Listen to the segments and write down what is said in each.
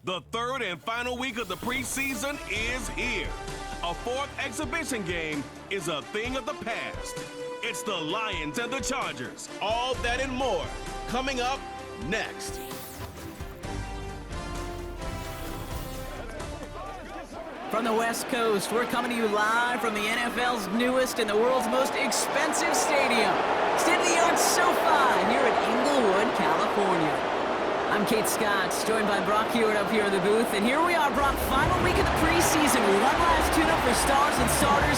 The third and final week of the preseason is here. A fourth exhibition game is a thing of the past. It's the Lions and the Chargers. All that and more coming up next. From the West Coast, we're coming to you live from the NFL's newest and the world's most expensive stadium, state-of-the-art SoFi here in Inglewood, California. I'm Kate Scott, joined by Brock Hewitt up here in the booth, and here we are, Brock, final week of the preseason. One last tune-up for stars and starters,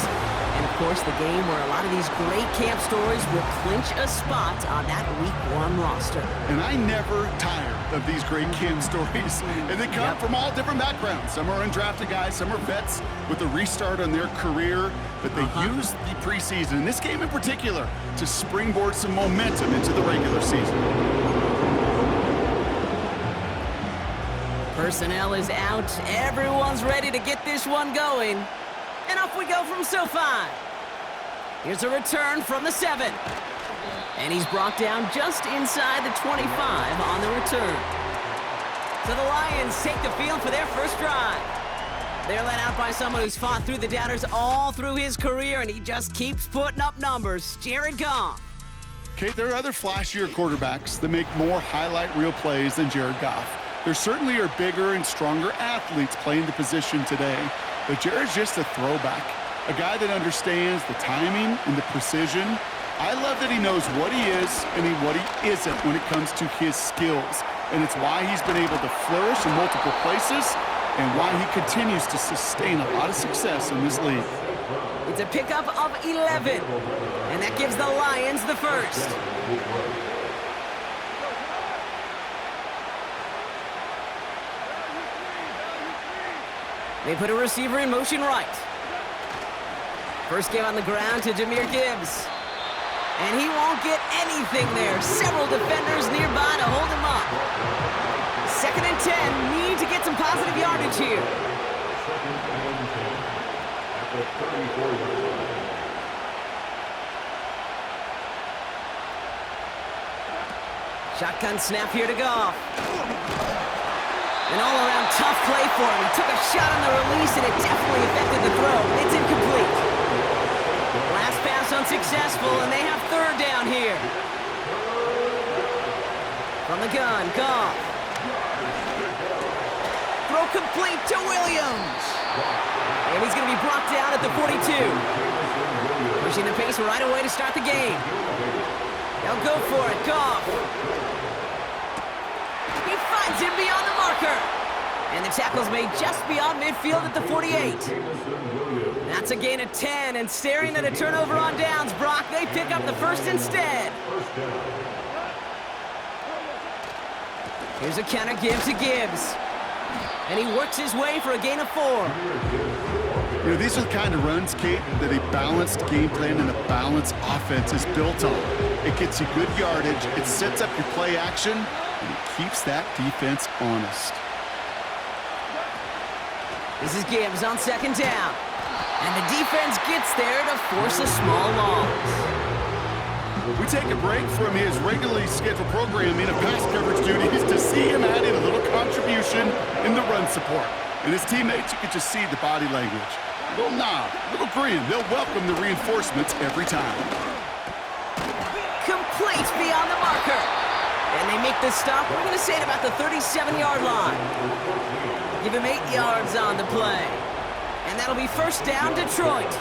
and of course the game where a lot of these great camp stories will clinch a spot on that week one roster. And I never tire of these great camp stories, and they come from all different backgrounds. Some are undrafted guys, some are vets with a restart on their career, but they use the preseason, and this game in particular, to springboard some momentum into the regular season. Personnel is out. Everyone's ready to get this one going. And off we go from SoFi. Here's a return from the 7. And he's brought down just inside the 25 on the return. So the Lions take the field for their first drive. They're led out by someone who's fought through the doubters all through his career, and he just keeps putting up numbers. Jared Goff. Kate, there are other flashier quarterbacks that make more highlight reel plays than Jared Goff. There certainly are bigger and stronger athletes playing the position today, but Jared's just a throwback, a guy that understands the timing and the precision. I love that he knows what he is and what he isn't when it comes to his skills, and it's why he's been able to flourish in multiple places and why he continues to sustain a lot of success in this league. It's a pickup of 11, and that gives the Lions the first. They put a receiver in motion right. First give on the ground to Jahmyr Gibbs. And he won't get anything there. Several defenders nearby to hold him up. 2nd and 10. Need to get some positive yardage here. Shotgun snap here to Goff. An all-around tough play for him. He took a shot on the release, and it definitely affected the throw. It's incomplete. Last pass unsuccessful, and they have 3rd down here. From the gun, Goff. Throw complete to Williams. And he's going to be brought down at the 42. Pushing the pace right away to start the game. They'll go for it, Goff. He finds him beyond the marker. And the tackle's made just beyond midfield at the 48. That's a gain of 10, and staring at a turnover on downs, Brock, they pick up the first instead. Here's a counter give to Gibbs. And he works his way for a gain of 4. You know, these are the kind of runs, Kate, that a balanced game plan and a balanced offense is built on. It gets you good yardage, it sets up your play action, and it keeps that defense honest. This is Gibbs on 2nd down. And the defense gets there to force a small loss. We take a break from his regularly scheduled programming of pass coverage duties to see him add in a little contribution in the run support. And his teammates, you can just see the body language. Little nod, little grin. They'll welcome the reinforcements every time. Complete beyond the marker. And they make this stop, we're going to say, at about the 37-yard line. Give him 8 yards on the play. And that'll be 1st down, Detroit.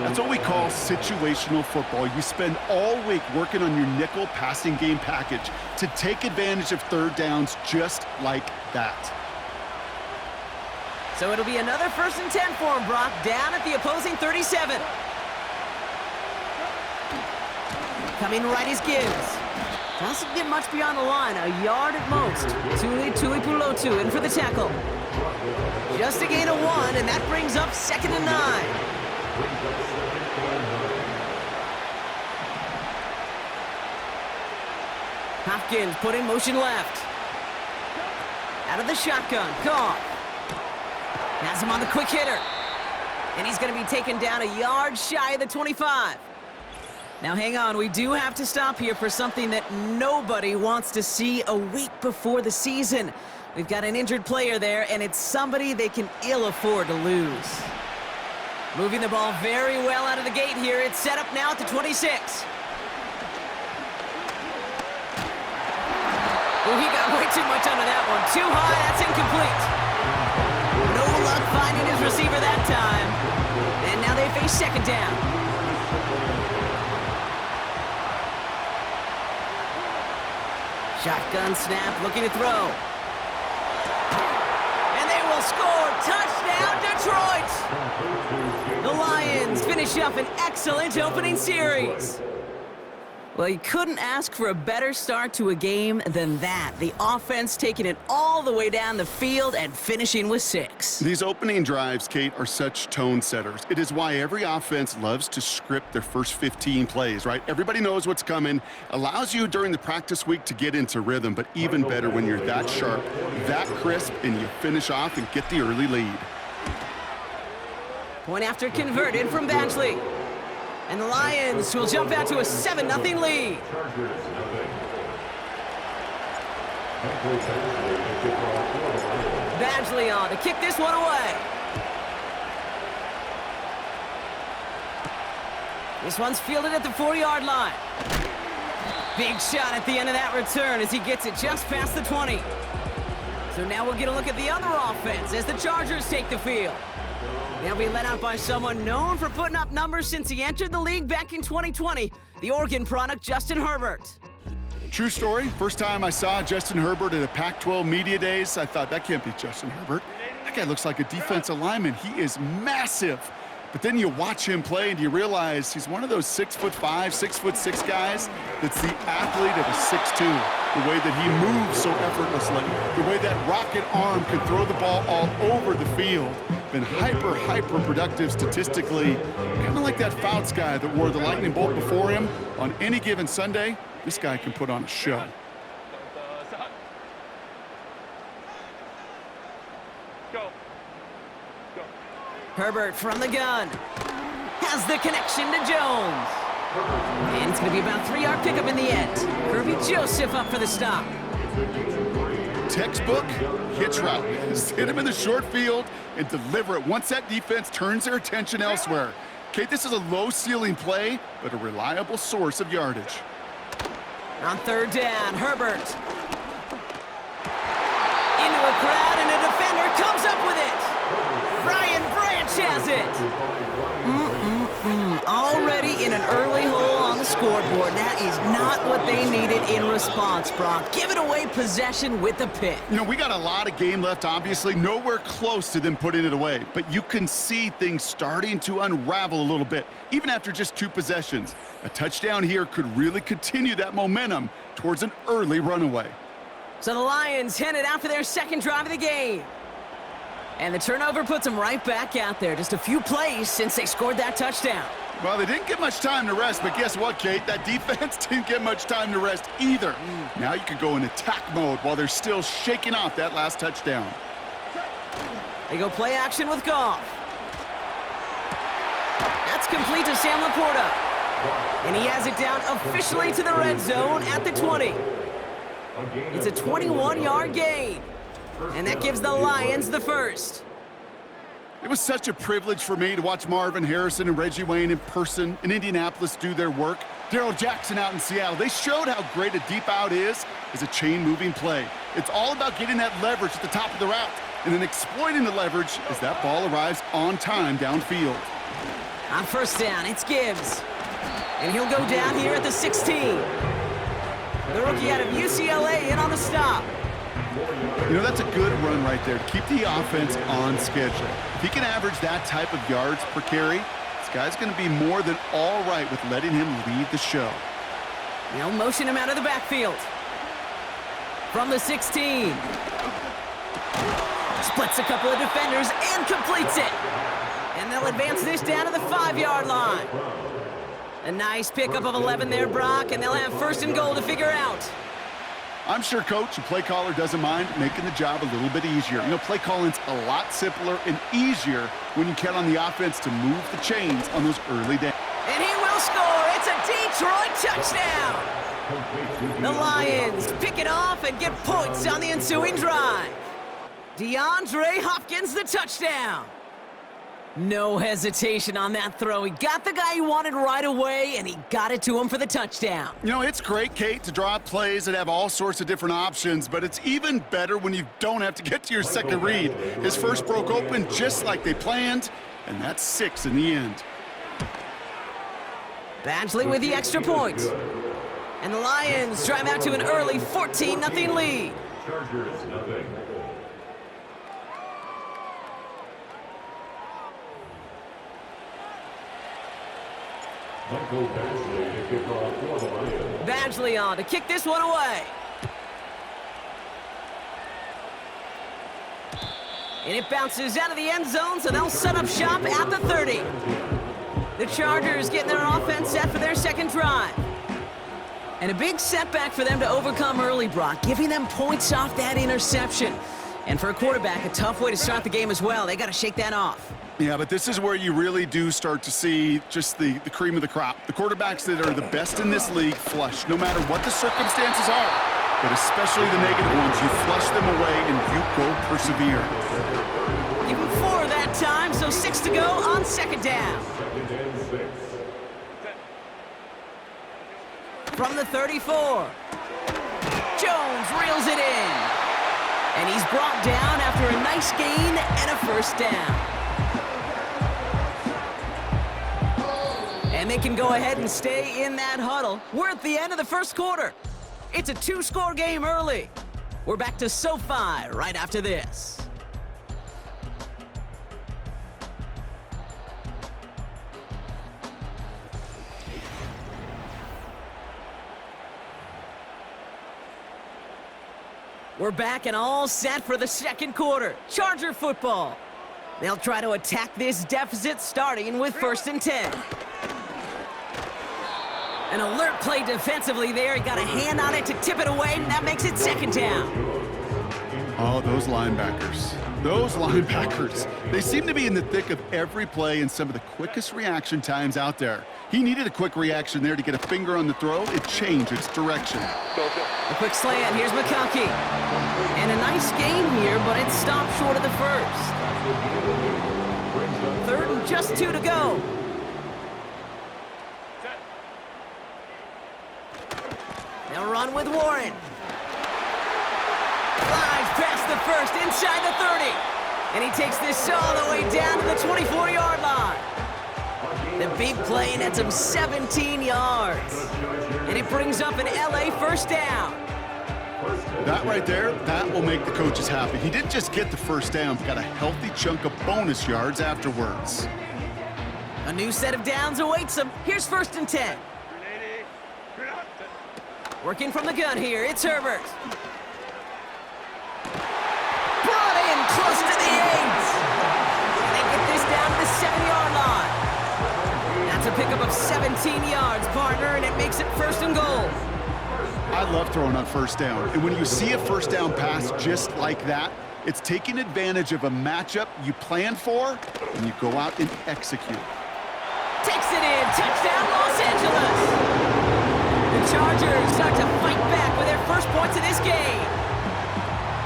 That's what we call situational football. You spend all week working on your nickel passing game package to take advantage of 3rd downs just like that. So it'll be another 1st and 10 for him, Brock, down at the opposing 37. Coming right is Gibbs. Doesn't get much beyond the line, a yard at most. Tuipulotu in for the tackle. Just a gain of 1, and that brings up 2nd and 9. Hopkins put in motion left. Out of the shotgun, Goff. Has him on the quick hitter. And he's going to be taken down a yard shy of the 25. Now hang on, we do have to stop here for something that nobody wants to see a week before the season. We've got an injured player there, and it's somebody they can ill afford to lose. Moving the ball very well out of the gate here. It's set up now at the 26. Oh, he got way too much under that one. Too high, that's incomplete. No luck finding his receiver that time. And now they face second down. Shotgun snap, looking to throw. And they will score. Touchdown, Detroit! The Lions finish up an excellent opening series. Well, you couldn't ask for a better start to a game than that. The offense taking it all the way down the field and finishing with 6. These opening drives, Kate, are such tone setters. It is why every offense loves to script their first 15 plays, right? Everybody knows what's coming. Allows you during the practice week to get into rhythm, but even better when you're that sharp, that crisp, and you finish off and get the early lead. Point after converted from Badgley. And the Lions will jump out to a 7-0 lead. Badgley on to kick this one away. This one's fielded at the 4-yard line. Big shot at the end of that return as he gets it just past the 20. So now we'll get a look at the other offense as the Chargers take the field. They'll be led out by someone known for putting up numbers since he entered the league back in 2020, the Oregon product, Justin Herbert. True story. First time I saw Justin Herbert at a Pac-12 Media Days, I thought, that can't be Justin Herbert. That guy looks like a defensive lineman. He is massive. But then you watch him play and you realize he's one of those 6'5", 6'6" guys that's the athlete of a 6'2". The way that he moves so effortlessly, the way that rocket arm can throw the ball all over the field. Been hyper productive statistically. Kind of like that Fouts guy that wore the lightning bolt before him. On any given Sunday, this guy can put on a show. Herbert from the gun. Has the connection to Jones. And it's going to be about a 3-yard pickup in the end. Kirby Joseph up for the stop. Textbook hitch route. Just hit him in the short field and deliver it once that defense turns their attention elsewhere. Kate, this is a low-ceiling play, but a reliable source of yardage. On third down, Herbert. Into a crowd, and a defender comes up with it. Brian Branch has it. Already in an early hole on the scoreboard. That is not what they needed in response, Brock. Give it away possession with the pick. You know, we got a lot of game left, obviously. Nowhere close to them putting it away. But you can see things starting to unravel a little bit, even after just 2 possessions. A touchdown here could really continue that momentum towards an early runaway. So the Lions headed out for their second drive of the game. And the turnover puts them right back out there. Just a few plays since they scored that touchdown. Well, they didn't get much time to rest, but guess what, Kate? That defense didn't get much time to rest either. Now you could go in attack mode while they're still shaking off that last touchdown. They go play action with Goff. That's complete to Sam Laporta. And he has it down officially to the red zone at the 20. It's a 21-yard gain. And that gives the Lions the first. It was such a privilege for me to watch Marvin Harrison and Reggie Wayne in person in Indianapolis do their work. Darrell Jackson out in Seattle. They showed how great a deep out is as a chain-moving play. It's all about getting that leverage at the top of the route and then exploiting the leverage as that ball arrives on time downfield. On first down, it's Gibbs. And he'll go down here at the 16. The rookie out of UCLA in on the stop. You know, that's a good run right there to keep the offense on schedule. If he can average that type of yards per carry, this guy's going to be more than all right with letting him lead the show. They'll motion him out of the backfield. From the 16. Splits a couple of defenders and completes it. And they'll advance this down to the 5-yard line. A nice pickup of 11 there, Brock, and they'll have first and goal to figure out. I'm sure coach and play caller doesn't mind making the job a little bit easier. You know, play calling's a lot simpler and easier when you count on the offense to move the chains on those early downs. And he will score. It's a Detroit touchdown. The Lions pick it off and get points on the ensuing drive. DeAndre Hopkins, the touchdown. No hesitation on that throw. He got the guy he wanted right away, and he got it to him for the touchdown. You know, it's great, Kate, to draw up plays that have all sorts of different options, but it's even better when you don't have to get to your second read. His first broke open just like they planned, and that's 6 in the end. Badgley with the extra point. And the Lions drive out to an early 14-0 lead. Chargers, nothing. Michael Badgley to kick off for the Lions. Badgley on to kick this one away. And it bounces out of the end zone, so they'll set up shop at the 30. The Chargers getting their offense set for their second drive. And a big setback for them to overcome early, Brock, giving them points off that interception. And for a quarterback, a tough way to start the game as well. They got to shake that off. Yeah, but this is where you really do start to see just the cream of the crop. The quarterbacks that are the best in this league flush, no matter what the circumstances are. But especially the negative ones, you flush them away and you go persevere. Give him 4 that time, so 6 to go on second down. From the 34. Jones reels it in. And he's brought down after a nice gain and a first down. And they can go ahead and stay in that huddle. We're at the end of the first quarter. It's a 2-score game early. We're back to SoFi right after this. We're back and all set for the second quarter. Charger football. They'll try to attack this deficit starting with 1st and 10. An alert play defensively there. He got a hand on it to tip it away, and that makes it second down. Oh, those linebackers. Those linebackers. They seem to be in the thick of every play and some of the quickest reaction times out there. He needed a quick reaction there to get a finger on the throw. It changed its direction. A quick slant. Here's McConkey. And a nice game here, but it stopped short of the first. 3rd and just 2 to go. They'll run with Warren. Flies past the first, inside the 30. And he takes this all the way down to the 24-yard line. The big play nets him 17 yards. And it brings up an LA first down. That right there, that will make the coaches happy. He didn't just get the first down, but got a healthy chunk of bonus yards afterwards. A new set of downs awaits him. Here's 1st and 10. Working from the gun here, it's Herbert. Brought in close to the 8. They get this down to the 7-yard line. That's a pickup of 17 yards, partner, and it makes it 1st and goal. I love throwing on first down. And when you see a first down pass just like that, it's taking advantage of a matchup you planned for, and you go out and execute. Takes it in, touchdown Los Angeles. The Chargers start to fight back with their first points of this game.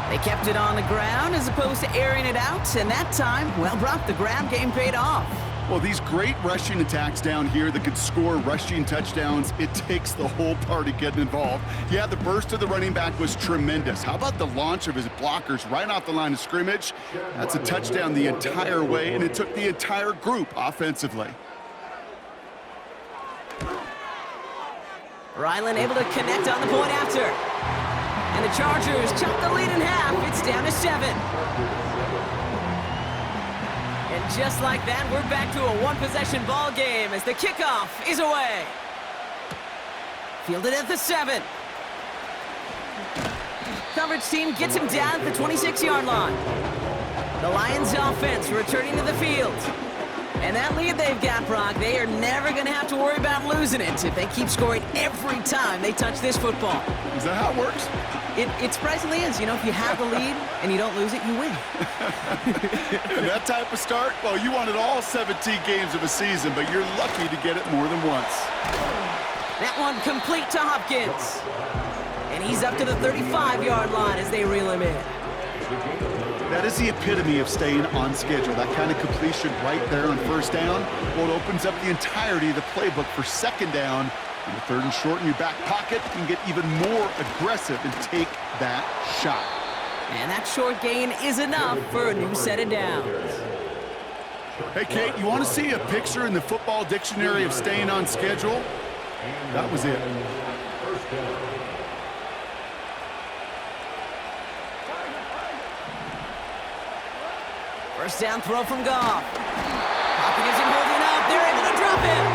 They kept it on the ground as opposed to airing it out, and that time, well, Brock, the ground game paid off. Well, these great rushing attacks down here that could score rushing touchdowns, it takes the whole party getting involved. Yeah, the burst of the running back was tremendous. How about the launch of his blockers right off the line of scrimmage? That's a touchdown the entire way, and it took the entire group offensively. Ryland able to connect on the point after. And the Chargers chop the lead in half. It's down to 7. And just like that, we're back to a one-possession ball game as the kickoff is away. Fielded at the 7. Coverage team gets him down at the 26-yard line. The Lions offense returning to the field. And that lead they've got, Brock, they are never going to have to worry about losing it if they keep scoring every time they touch this football. Is that how it works? It surprisingly is. You know, if you have the lead and you don't lose it, you win. And that type of start, well, you wanted all 17 games of a season, but you're lucky to get it more than once. That one complete to Hopkins. And he's up to the 35-yard line as they reel him in. That is the epitome of staying on schedule. That kind of completion right there on first down, well, it opens up the entirety of the playbook for second down. And the third and short in your back pocket can get even more aggressive and take that shot. And that short gain is enough for a new set of downs. Hey, Kate, you want to see a picture in the football dictionary of staying on schedule? That was it. First down throw from Goff. Hopkins isn't holding up. They're able to drop him.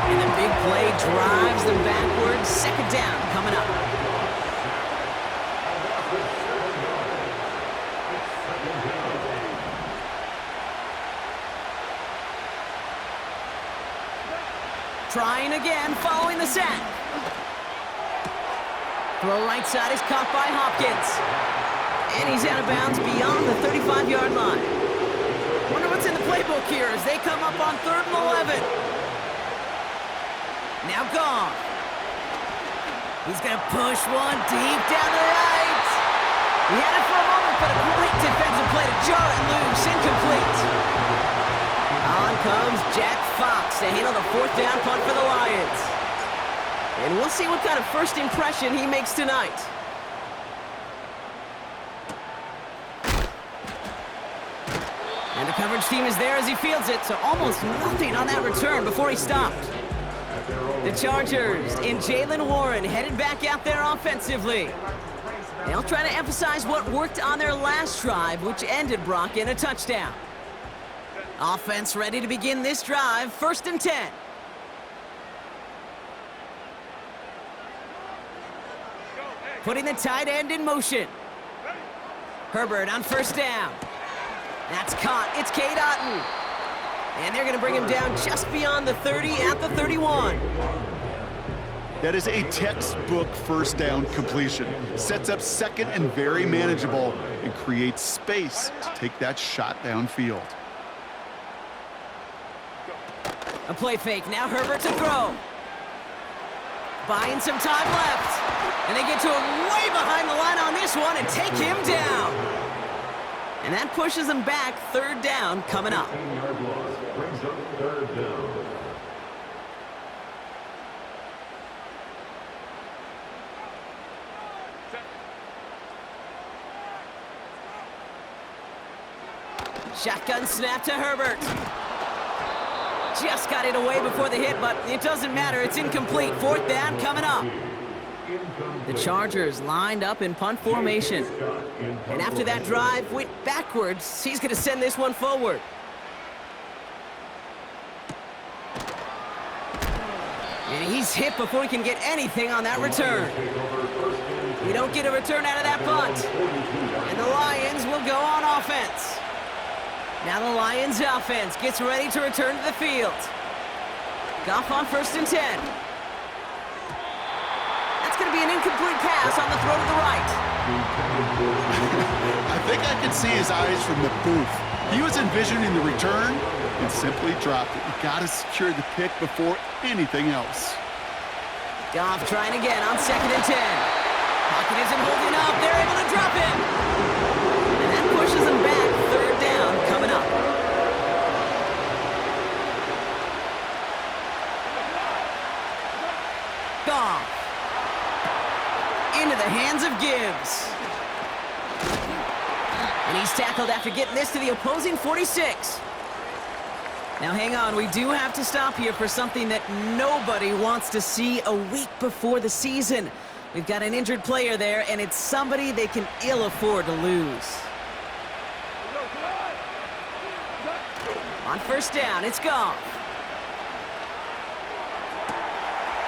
And the big play drives them backwards. Second down coming up. Trying again, following the sack. Throw right side is caught by Hopkins. And he's out of bounds beyond the 35-yard line. Wonder what's in the playbook here as they come up on 3rd and 11. Now Goff. He's going to push one deep down the right. He had it for a moment, but a great defensive play to jar it loose. Incomplete. On comes Jack Fox to handle the 4th down punt for the Lions. And we'll see what kind of first impression he makes tonight. And the coverage team is there as he fields it, so almost nothing on that return before he stopped. The Chargers and Jaylen Warren headed back out there offensively. They'll try to emphasize what worked on their last drive, which ended, Brock, in a touchdown. Offense ready to begin this drive, 1st and 10. Putting the tight end in motion. Herbert on 1st down. That's caught. It's Cade Otton. And they're going to bring him down just beyond the 30 at the 31. That is a textbook first down completion. Sets up second and very manageable and creates space to take that shot downfield. A play fake. Now Herbert to throw. Buying some time left. And they get to him way behind the line on this one and take him down. And that pushes them back. 3rd down coming up. 15-yard loss brings up 3rd down. Shotgun snap to Herbert. Just got it away before the hit, but it doesn't matter. It's incomplete. 4th down coming up. The Chargers lined up in punt formation. And after that drive went backwards, he's going to send this one forward. And he's hit before he can get anything on that return. We don't get a return out of that punt. And the Lions will go on offense. Now the Lions offense gets ready to return to the field. Goff on 1st and 10. That's going to be an incomplete pass on the throw to the right. I think I could see his eyes from the booth. He was envisioning the return and simply dropped it. You got to secure the pick before anything else. Goff trying again on 2nd and 10. Pocket isn't holding up. They're able to drop him. And that pushes them back. 3rd down coming up. Goff. Into the hands of Gibbs. And he's tackled after getting this to the opposing 46. Now hang on, we do have to stop here for something that nobody wants to see a week before the season. We've got an injured player there, and it's somebody they can ill afford to lose. On 1st down, it's Goff.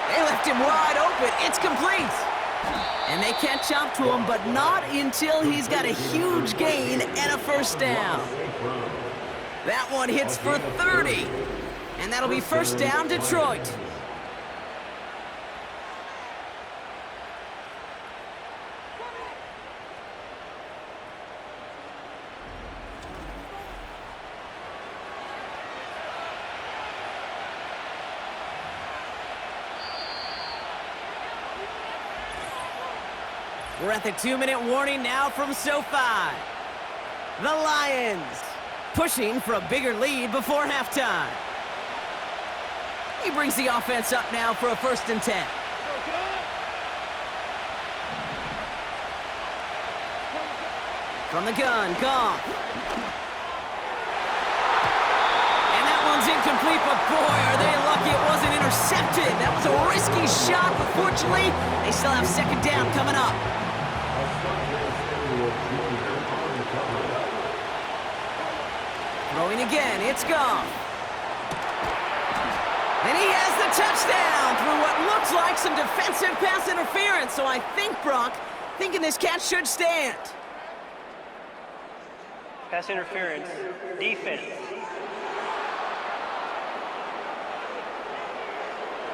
They left him wide open. It's complete. And they catch up to him, but not until he's got a huge gain and a 1st down. That one hits for 30. And that'll be 1st down, Detroit. We're at the 2-minute warning now from SoFi. The Lions pushing for a bigger lead before halftime. He brings the offense up now for a 1st and 10. From the gun, Goff. And that one's incomplete, but boy, are they lucky it wasn't intercepted. That was a risky shot, but fortunately, they still have 2nd down coming up. Throwing again, it's Goff. And he has the touchdown through what looks like some defensive pass interference. So I think, Brock, thinking this catch should stand. Pass interference, defense.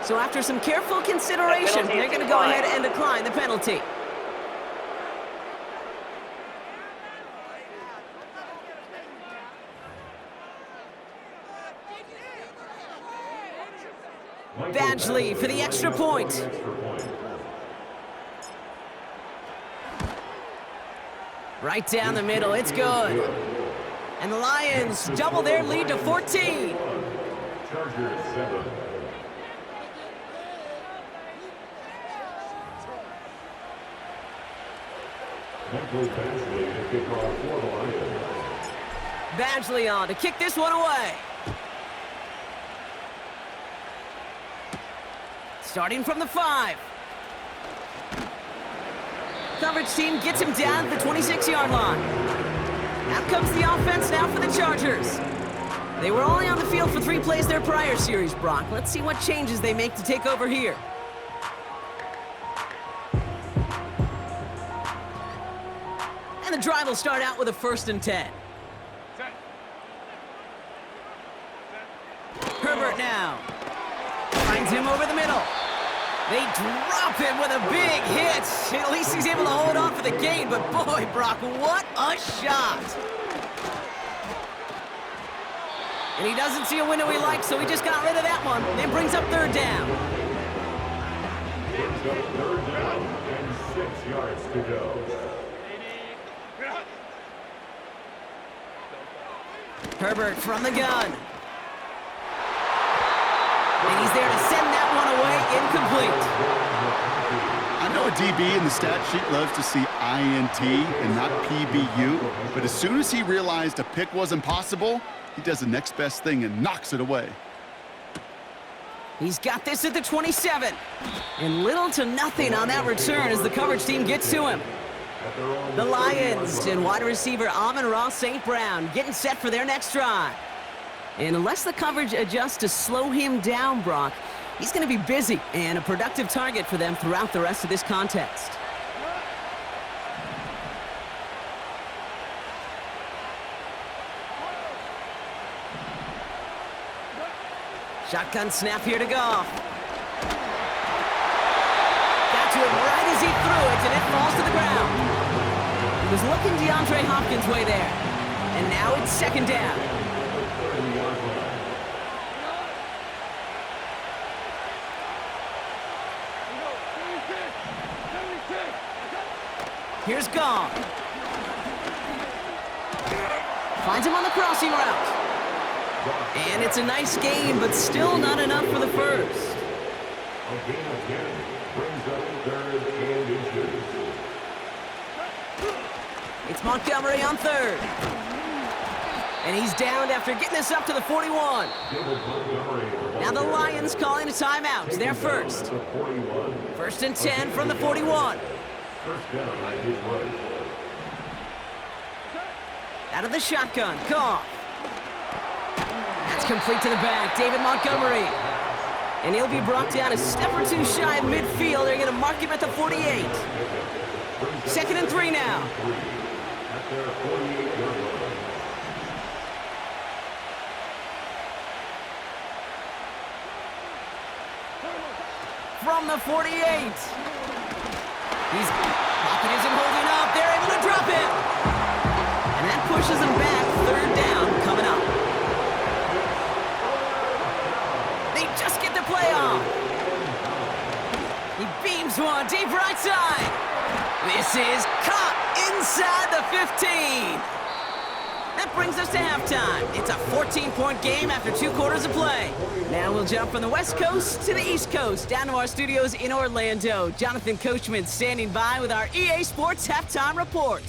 So after some careful consideration, they're going to go ahead and decline the penalty. Badgley for the extra point. Right down the middle, it's good. And the Lions double their lead to 14. Chargers 7. Michael Badgley to kick off for the Lions. Badgley on to kick this one away. Starting from the 5. Coverage team gets him down at the 26-yard line. Out comes the offense now for the Chargers. They were only on the field for 3 plays their prior series, Brock. Let's see what changes they make to take over here. And the drive will start out with a 1st and 10. Herbert now. Finds him over the middle. They drop him with a big hit. At least he's able to hold on for the gain, but boy, Brock, what a shot. And he doesn't see a window he likes, so he just got rid of that one. Then brings up 3rd down. Brings up 3rd down and 6 yards to go. Herbert from the gun. And he's there to send that one away, incomplete. I know a DB in the stat sheet loves to see INT and not PBU, but as soon as he realized a pick wasn't possible, he does the next best thing and knocks it away. He's got this at the 27. And little to nothing on that return as the coverage team gets to him. The Lions and wide receiver Amon-Ra St. Brown getting set for their next drive. And unless the coverage adjusts to slow him down, Brock, he's going to be busy and a productive target for them throughout the rest of this contest. Shotgun snap here to Goff. Got to him right as he threw it, and it falls to the ground. He was looking DeAndre Hopkins' way there. And now it's 2nd down. Here's Goff. Finds him on the crossing route. And it's a nice game, but still not enough for the first. A gain of 10 brings up 3rd and inches. It's Montgomery on 3rd. And he's downed after getting this up to the 41. Now the Lions calling a timeout. They're first. 1st and 10 from the 41. 1st down at his right. Out of the shotgun, Goff. That's complete to the back, David Montgomery. And he'll be brought down a step or 2 shy of midfield. They're going to mark him at the 48. 2nd and 3 now. At their 48-yard line. From the 48. Pocket isn't holding up. They're able to drop it. And that pushes them back. 3rd down coming up. They just get the play off. He beams one deep right side. This is caught inside the 15. That brings us to halftime. It's a 14-point game after 2 quarters of play. Now we'll jump from the West Coast to the East Coast, down to our studios in Orlando. Jonathan Coachman standing by with our EA Sports Halftime Report.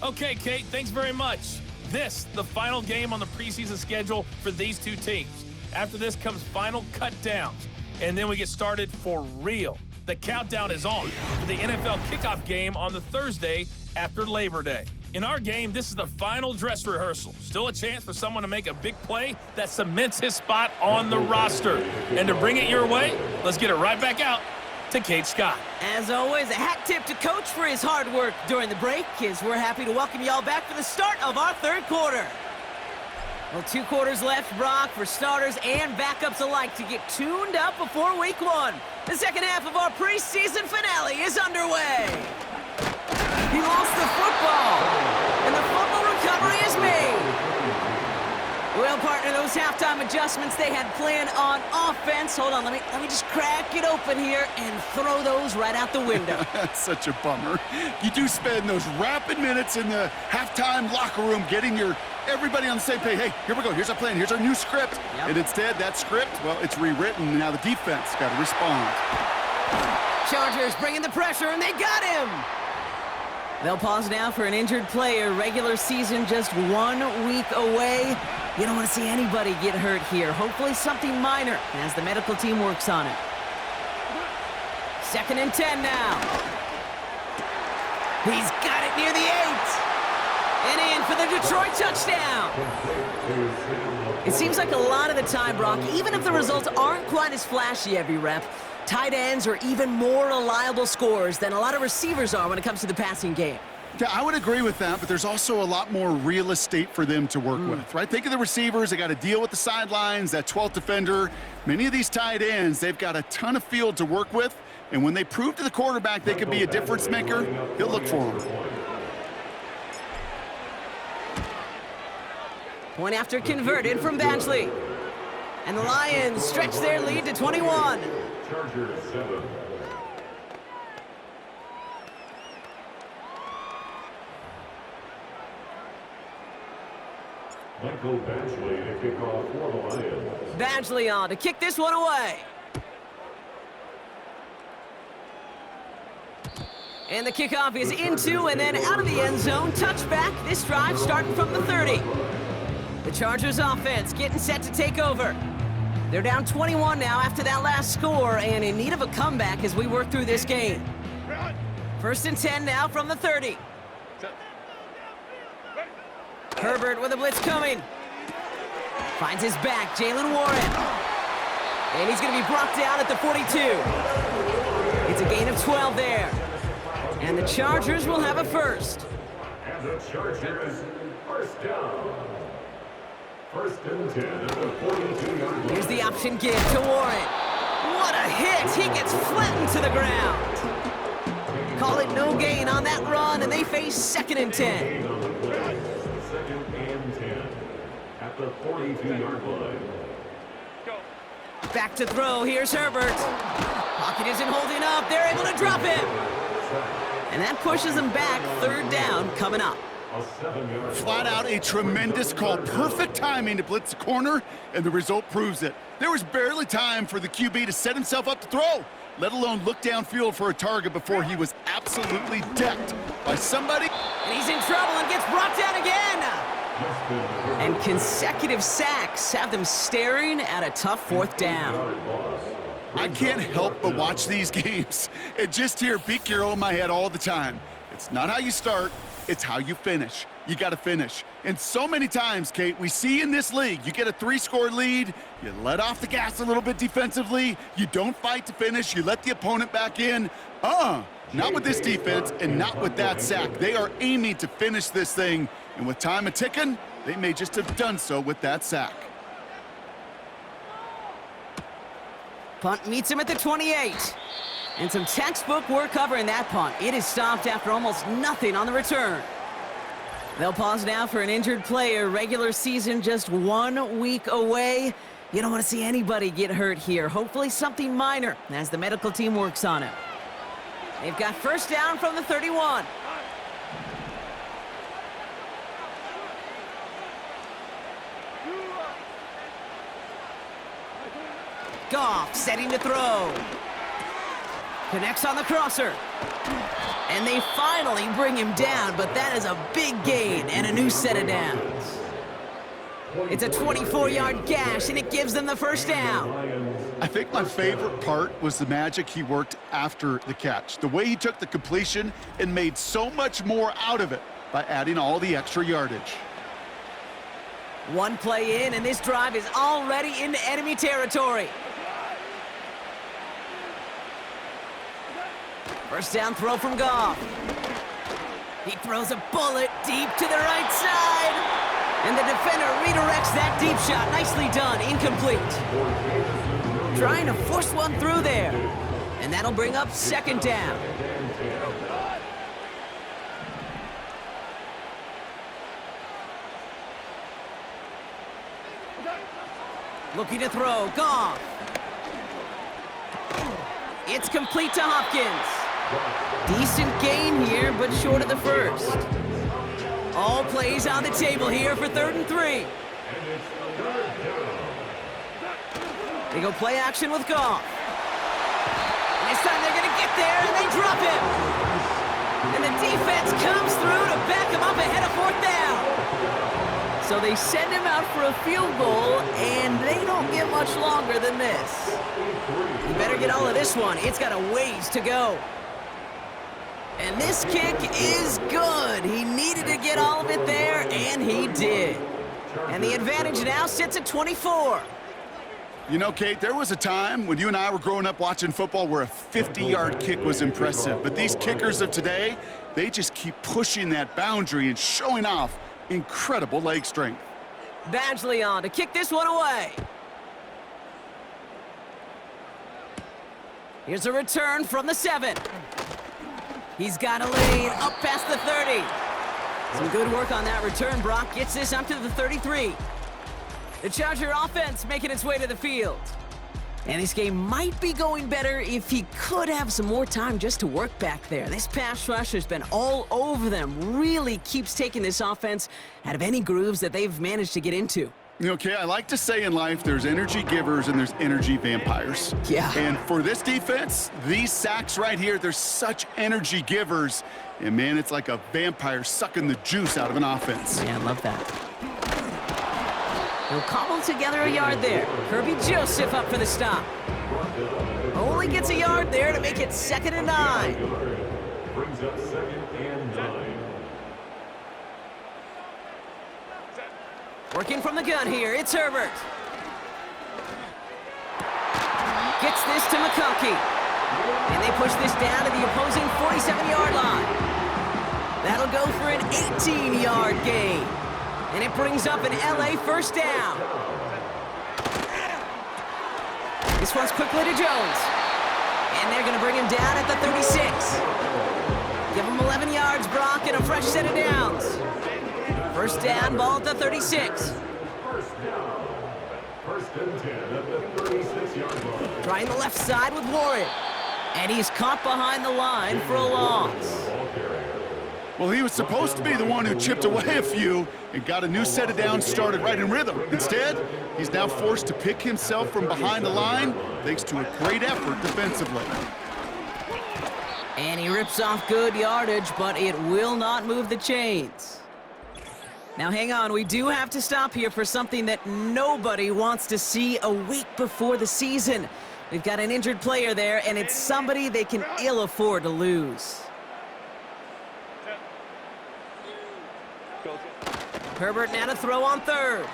Okay, Kate, thanks very much. This, the final game on the preseason schedule for these two teams. After this comes final cut downs, and then we get started for real. The countdown is on for the NFL kickoff game on the Thursday after Labor Day. In our game, this is the final dress rehearsal. Still a chance for someone to make a big play that cements his spot on the roster. And to bring it your way, let's get it right back out to Kate Scott. As always, a hat tip to Coach for his hard work during the break, as we're happy to welcome y'all back for the start of our 3rd quarter. Well, 2 quarters left, Brock, for starters and backups alike to get tuned up before week 1. The second half of our preseason finale is underway. He lost the football, and the fumble recovery is made. Well, partner, those halftime adjustments they had planned on offense. Hold on, let me just crack it open here and throw those right out the window. That's such a bummer. You do spend those rapid minutes in the halftime locker room getting everybody on the same page. Hey, here we go. Here's our plan. Here's our new script. Yep. And instead, that script, well, it's rewritten. Now the defense got to respond. Chargers bringing the pressure, and they got him. They'll pause now for an injured player. Regular season just 1 week away. You don't want to see anybody get hurt here. Hopefully something minor as the medical team works on it. 2nd and 10 now. He's got it near the 8. And in for the Detroit touchdown. It seems like a lot of the time, Brock, even if the results aren't quite as flashy every rep, tight ends are even more reliable scorers than a lot of receivers are when it comes to the passing game. Yeah, I would agree with that, but there's also a lot more real estate for them to work with, right? Think of the receivers. They got to deal with the sidelines, that 12th defender. Many of these tight ends, they've got a ton of field to work with, and when they prove to the quarterback they could be a difference maker, he'll look for them. Point after converted from Badgley. And the Lions stretch their lead to 21. Chargers 7. Michael Badgley to kick off for the Lions. Badgley on to kick this one away. And the kickoff is into and then out of the end zone. Touchback. This drive starting from the 30. The Chargers offense getting set to take over. They're down 21 now after that last score and in need of a comeback as we work through this game. 1st and 10 now from the 30. Herbert with a blitz coming. Finds his back, Jalen Warren. And he's going to be brought down at the 42. It's a gain of 12 there. And the Chargers will have a first. And the Chargers, first down. 1st and 10 at the 42-yard line. Here's the option give to Warren. What a hit! He gets flattened to the ground. Call it no gain on that run, and they face 2nd and 10. 2nd and 10 at the 42-yard line. Back to throw. Here's Herbert. Pocket isn't holding up. They're able to drop him. And that pushes them back. 3rd down coming up. Flat out a tremendous call. Perfect timing to blitz the corner, and the result proves it. There was barely time for the QB to set himself up to throw, let alone look downfield for a target before he was absolutely decked by somebody. And he's in trouble and gets brought down again. And consecutive sacks have them staring at a tough 4th down. I can't help but watch these games and just hear Pete Carroll in my head all the time. It's not how you start, it's how you finish. You got to finish. And so many times, Kate, we see in this league, you get a 3-score lead, you let off the gas a little bit defensively, you don't fight to finish, you let the opponent back in. Not with this defense and not with that sack. They are aiming to finish this thing, and with time a-ticking, they may just have done so with that sack. Punt meets him at the 28. And some textbook work covering that punt. It is stopped after almost nothing on the return. They'll pause now for an injured player. Regular season just 1 week away. You don't want to see anybody get hurt here. Hopefully something minor as the medical team works on it. They've got first down from the 31. Goff setting to throw. Connects on the crosser. And they finally bring him down, but that is a big gain and a new set of downs. It's a 24-yard gash, and it gives them the first down. I think my favorite part was the magic he worked after the catch. The way he took the completion and made so much more out of it by adding all the extra yardage. One play in, and this drive is already into enemy territory. First down throw from Goff. He throws a bullet deep to the right side. And the defender redirects that deep shot. Nicely done. Incomplete. Trying to force one through there. And that'll bring up second down. Looking to throw. Goff. It's complete to Hopkins. Decent gain here, but short of the first. All plays on the table here for 3rd and 3. They go play action with Goff. And this time they're going to get there, and they drop him. And the defense comes through to back him up ahead of 4th down. So they send him out for a field goal, and they don't get much longer than this. You better get all of this one. It's got a ways to go. And this kick is good. He needed to get all of it there, and he did. And the advantage now sits at 24. You know, Kate, there was a time when you and I were growing up watching football where a 50-yard kick was impressive. But these kickers of today, they just keep pushing that boundary and showing off incredible leg strength. Badgley on to kick this one away. Here's a return from the 7. He's got a lane up past the 30. Some good work on that return. Brock gets this up to the 33. The Charger offense making its way to the field. And this game might be going better if he could have some more time just to work back there. This pass rush has been all over them. Really keeps taking this offense out of any grooves that they've managed to get into. Okay, I like to say in life there's energy givers and there's energy vampires. Yeah. And for this defense, these sacks right here, they're such energy givers. And man, it's like a vampire sucking the juice out of an offense. Yeah, I love that. He'll cobble together a yard there. Kirby Joseph up for the stop. Only gets a yard there to make it 2nd and 9. Brings up 2nd and 9. Working from the gun here, it's Herbert. Gets this to McConkey. And they push this down to the opposing 47-yard line. That'll go for an 18-yard gain. And it brings up an LA first down. This one's quickly to Jones. And they're going to bring him down at the 36. Give him 11 yards, Brock, and a fresh set of downs. First down, ball at the 36. First down. 1st and 10 at the 36-yard line. Trying the left side with Warren. And he's caught behind the line for a loss. Well, he was supposed to be the one who chipped away a few and got a new set of downs started right in rhythm. Instead, he's now forced to pick himself from behind the line thanks to a great effort defensively. And he rips off good yardage, but it will not move the chains. Now hang on, we do have to stop here for something that nobody wants to see a week before the season. We've got an injured player there, and it's somebody they can ill afford to lose. Herbert now to throw on 3rd.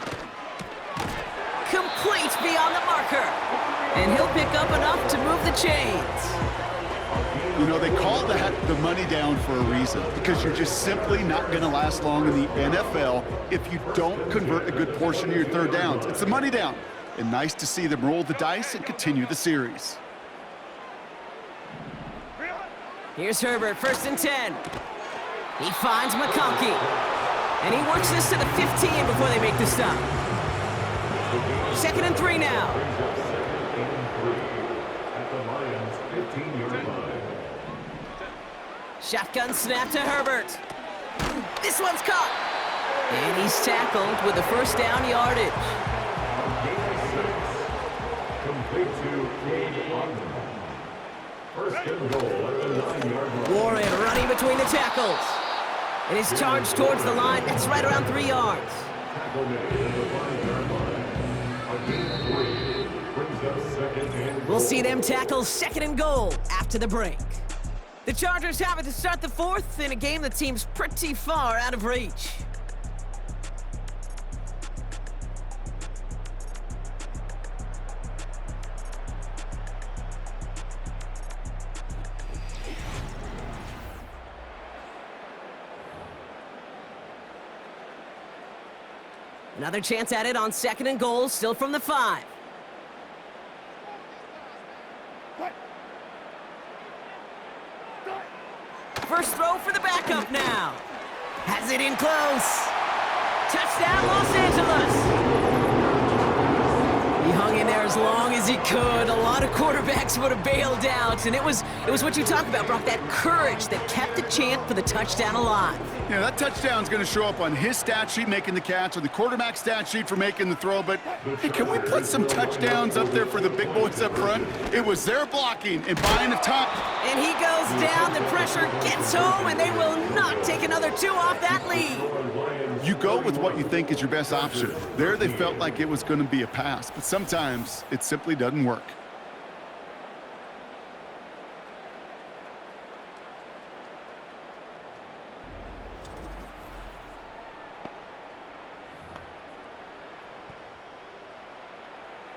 Complete beyond the marker. And he'll pick up enough to move the chains. You know, they call that the money down for a reason, because you're just simply not going to last long in the NFL if you don't convert a good portion of your 3rd downs. It's the money down. And nice to see them roll the dice and continue the series. Here's Herbert, 1st and 10. He finds McConkey. And he works this to the 15 before they make the stop. 2nd and 3 now. Shotgun snap to Herbert. This one's caught. And he's tackled with the first down yardage. Complete to Cade Otton. First and goal at the 9-yard line. Warren running between the tackles. And is charged towards the line. That's right around 3 yards. Tackle made at the 5-yard line. A gain 3 brings up second and goal. We'll see them tackle second and goal after the break. The Chargers have it to start the fourth in a game that seems pretty far out of reach. Another chance at it on second and goal, still from the 5. First throw for the backup now. Has it in close. Touchdown, Los Angeles. He hung in there as long as he could. A lot of quarterbacks would have bailed out, and it was what you talk about, Brock, that courage that kept the chant for the touchdown alive. Yeah, that touchdown's going to show up on his stat sheet making the catch or the quarterback stat sheet for making the throw, but hey, can we put some touchdowns up there for the big boys up front? It was their blocking and buying the top. And he goes down, the pressure gets home, and they will not take another 2 off that lead. You go with what you think is your best option. There they felt like it was going to be a pass, but sometimes it simply doesn't work.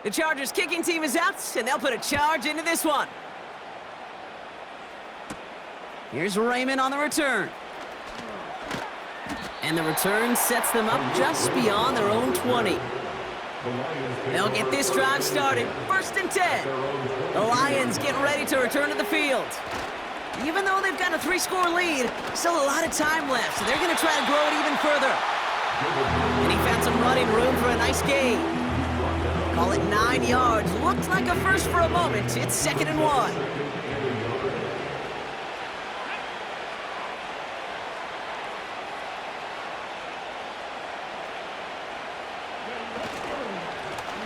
The Chargers kicking team is out, and they'll put a charge into this one. Here's Raymond on the return. And the return sets them up just beyond their own 20. They'll get this drive started. First and 10. The Lions getting ready to return to the field. Even though they've got a 3-score lead, still a lot of time left, so they're going to try to grow it even further. And he found some running room for a nice gain. Call it 9 yards. Looked like a first for a moment. It's second and 1.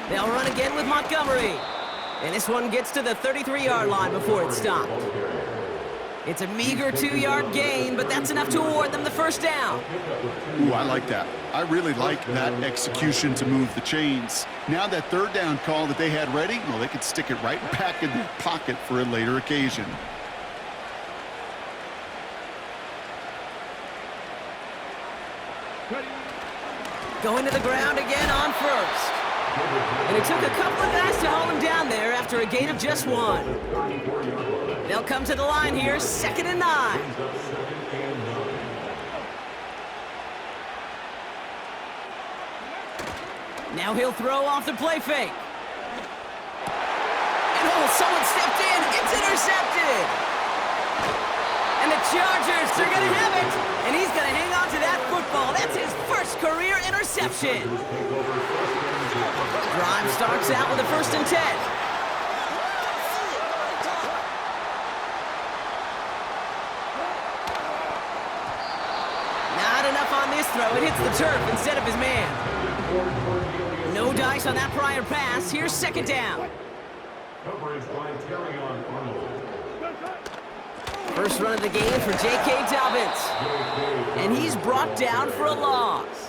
They'll run again with Montgomery. And this one gets to the 33-yard line before it's stopped. It's a meager 2-yard gain, but that's enough to award them the first down. Ooh, I like that. I really like that execution to move the chains. Now that third down call that they had ready, well, they could stick it right back in their pocket for a later occasion. Going to the ground again on first. And it took a couple of guys to hold him down there after a gain of just 1. They'll come to the line here, second and 9. Now he'll throw off the play fake. And oh, someone stepped in. It's intercepted. And the Chargers are going to have it. And he's going to hang on to that football. That's his first career interception. Drive starts out with a first and 10. Not enough on this throw. It hits the turf instead of his man. No dice on that prior pass. Here's second down. Coverage by Terrion Arnold. First run of the game for J.K. Dobbins. And he's brought down for a loss.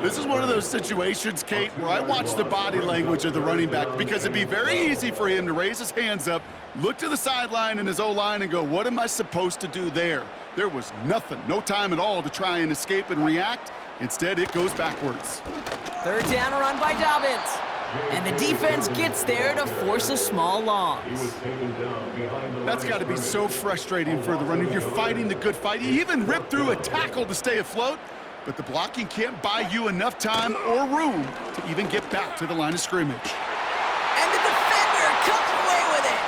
This is one of those situations, Kate, where I watch the body language of the running back because it'd be very easy for him to raise his hands up, look to the sideline and his O-line and go, what am I supposed to do there? There was nothing, no time at all to try and escape and react. Instead, it goes backwards. Third down run by Dobbins. And the defense gets there to force a small loss. That's got to be so frustrating for the runner. You're fighting the good fight. You even rip through a tackle to stay afloat, but the blocking can't buy you enough time or room to even get back to the line of scrimmage. And the defender comes away with it.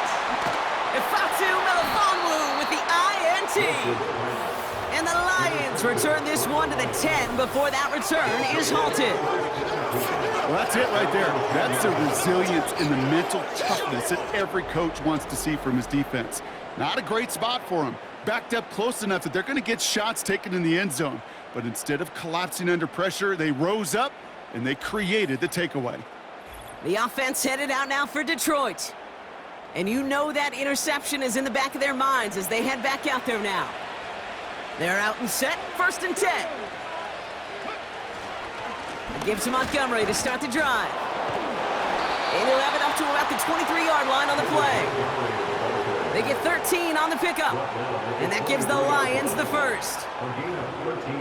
Ifatu Melifonwu with the INT. And the Lions return this one to the 10 before that return is halted. Well, that's it right there. That's the resilience and the mental toughness that every coach wants to see from his defense. Not a great spot for him. Backed up close enough that they're going to get shots taken in the end zone. But instead of collapsing under pressure, they rose up and they created the takeaway. The offense headed out now for Detroit. And you know that interception is in the back of their minds as they head back out there now. They're out and set, 1st and 10. It gives to Montgomery to start the drive. And he'll have it up to about the 23-yard line on the play. They get 13 on the pickup. And that gives the Lions the first.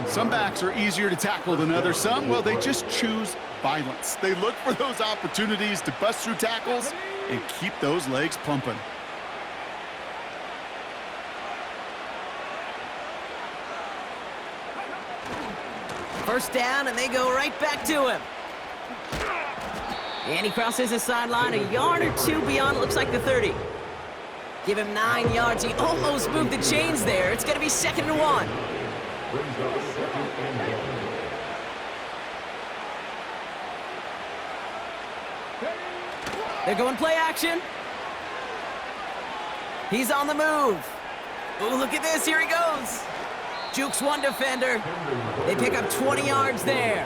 Some backs are easier to tackle than others. Some, well, they just choose violence. They look for those opportunities to bust through tackles and keep those legs pumping. First down, and they go right back to him. And he crosses the sideline a yard or two beyond, it looks like the 30. Give him 9 yards. He almost moved the chains there. It's going to be 2nd and 1. They're going play action. He's on the move. Oh, look at this. Here he goes. Jukes one defender. They pick up 20 yards there.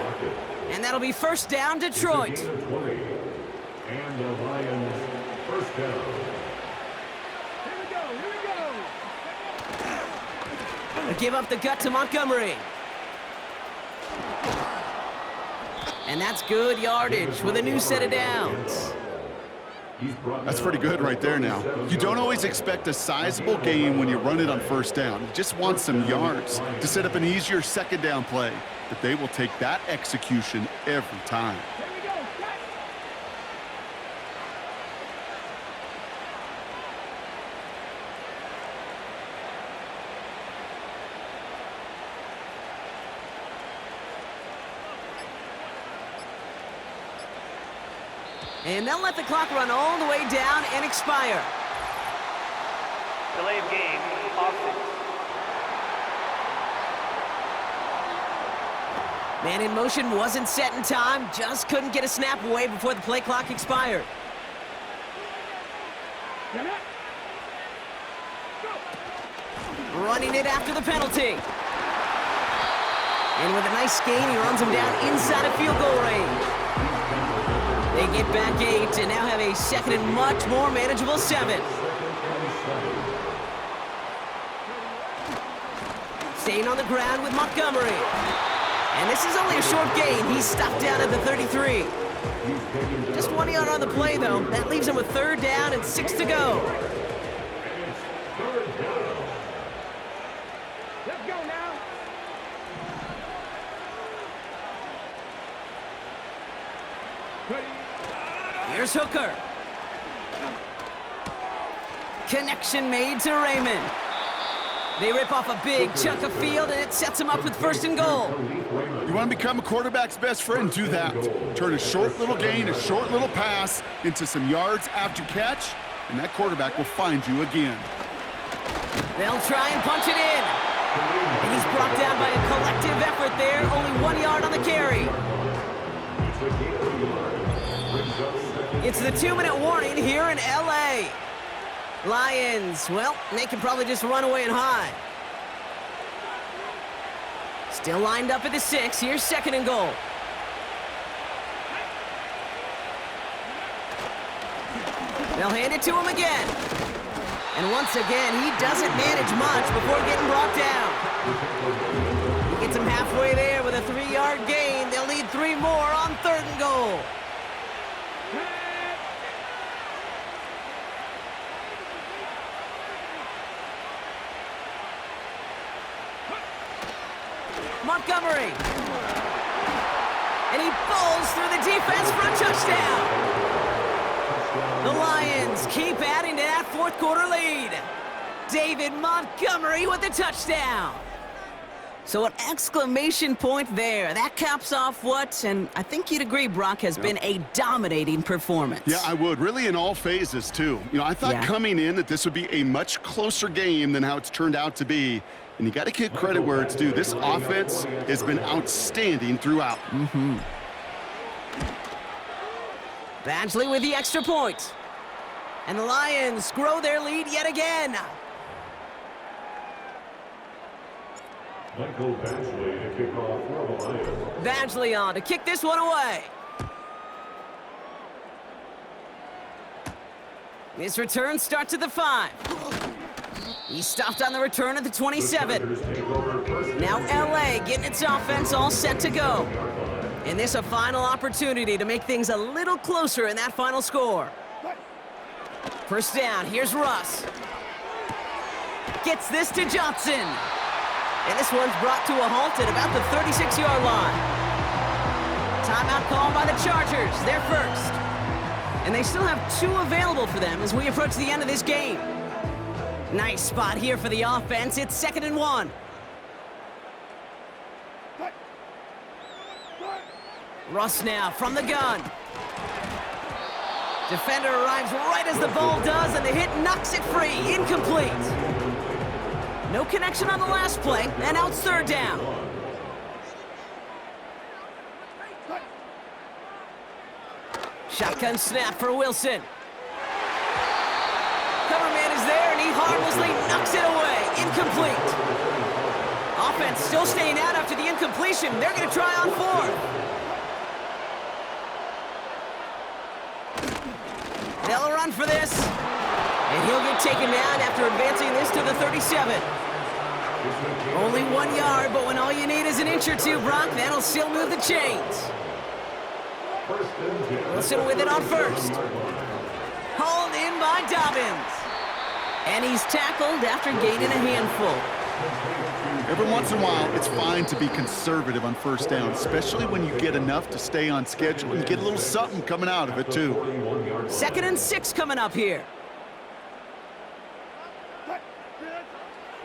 And that'll be first down, Detroit. And the Lions first down. They give up the gut to Montgomery. And that's good yardage with a new set of downs. That's pretty good right there now. You don't always expect a sizable gain when you run it on first down. You just want some yards to set up an easier second down play. But they will take that execution every time. And they'll let the clock run all the way down and expire. Delay of game, offense. Man in motion wasn't set in time, just couldn't get a snap away before the play clock expired. Running it after the penalty. And with a nice gain, he runs him down inside of field goal range. They get back 8 and now have a 2nd and much more manageable 7. Staying on the ground with Montgomery. And this is only a short gain. He's stopped down at the 33. Just 1 yard on the play, though. That leaves him with 3rd down and 6 to go. Let's go now. Here's Hooker. Connection made to Raymond. They rip off a big chunk of field, and it sets them up with 1st and goal. You want to become a quarterback's best friend? Do that. Turn a short little gain, a short little pass into some yards after catch, and that quarterback will find you again. They'll try and punch it in. And he's brought down by a collective effort there. Only 1 yard on the carry. It's the 2-minute warning here in L.A. Lions, well, they can probably just run away and hide. Still lined up at the 6. Here's 2nd and goal. They'll hand it to him again. And once again, he doesn't manage much before getting brought down. He gets him halfway there with a 3-yard gain. They'll need 3 more on 3rd and goal. Montgomery. And he bowls through the defense for a touchdown. The Lions keep adding to that 4th quarter lead. David Montgomery with the touchdown. So an exclamation point there. That caps off what, and I think you'd agree, Brock, has been a dominating performance. Yeah, I would. Really in all phases, too. You know, I thought coming in that this would be a much closer game than how it's turned out to be. And you got to give credit where it's due. This offense has been outstanding throughout. Badgley with the extra point. And the Lions grow their lead yet again. Michael Badgley to kick off for the Lions. Badgley on to kick this one away. His return starts at the 5. He's stopped on the return at the 27. Now LA getting its offense all set to go. And this a final opportunity to make things a little closer in that final score. First down, here's Russ. Gets this to Johnson. And this one's brought to a halt at about the 36-yard line. Timeout called by the Chargers. They're first. And they still have 2 available for them as we approach the end of this game. Nice spot here for the offense. It's 2nd and 1. Russ now from the gun. Defender arrives right as the ball does, and the hit knocks it free. Incomplete. No connection on the last play, and now it's 3rd down. Shotgun snap for Wilson. Cover man is there, and he harmlessly knocks it away. Incomplete. Offense still staying out after the incompletion. They're going to try on 4th. They'll run for this. And he'll get taken down after advancing this to the 37. Only 1 yard, but when all you need is an inch or two, Brock, that'll still move the chains. Wilson with it on 1st. Hauled in by Dobbins. And he's tackled after gaining a handful. Every once in a while, it's fine to be conservative on 1st down, especially when you get enough to stay on schedule and get a little something coming out of it, too. 2nd and 6 coming up here.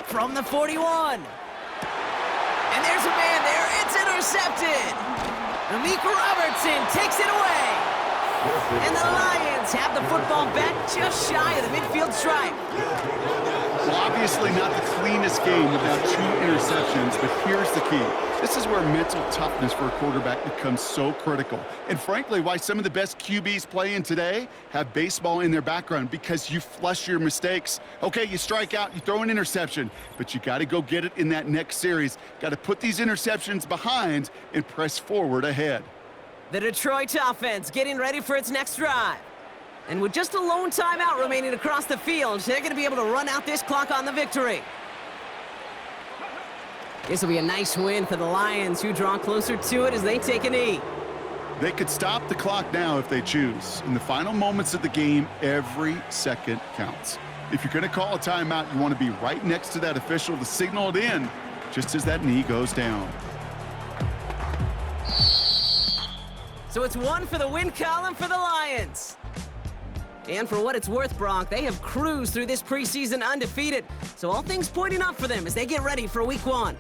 From the 41. And there's a man there. It's intercepted. Amik Robertson takes it away. And the Lions have the football back just shy of the midfield stripe. Well, obviously not the cleanest game without 2 interceptions, but here's the key. This is where mental toughness for a quarterback becomes so critical. And frankly, why some of the best QBs playing today have baseball in their background, because you flush your mistakes. Okay, you strike out, you throw an interception, but you got to go get it in that next series. Got to put these interceptions behind and press forward ahead. The Detroit offense getting ready for its next drive. And with just a lone timeout remaining across the field, they're going to be able to run out this clock on the victory. This will be a nice win for the Lions, who draw closer to it as they take a knee. They could stop the clock now if they choose. In the final moments of the game, every second counts. If you're going to call a timeout, you want to be right next to that official to signal it in, just as that knee goes down. So it's 1 for the win column for the Lions. And for what it's worth, Brock, they have cruised through this preseason undefeated. So all things pointing up for them as they get ready for week 1.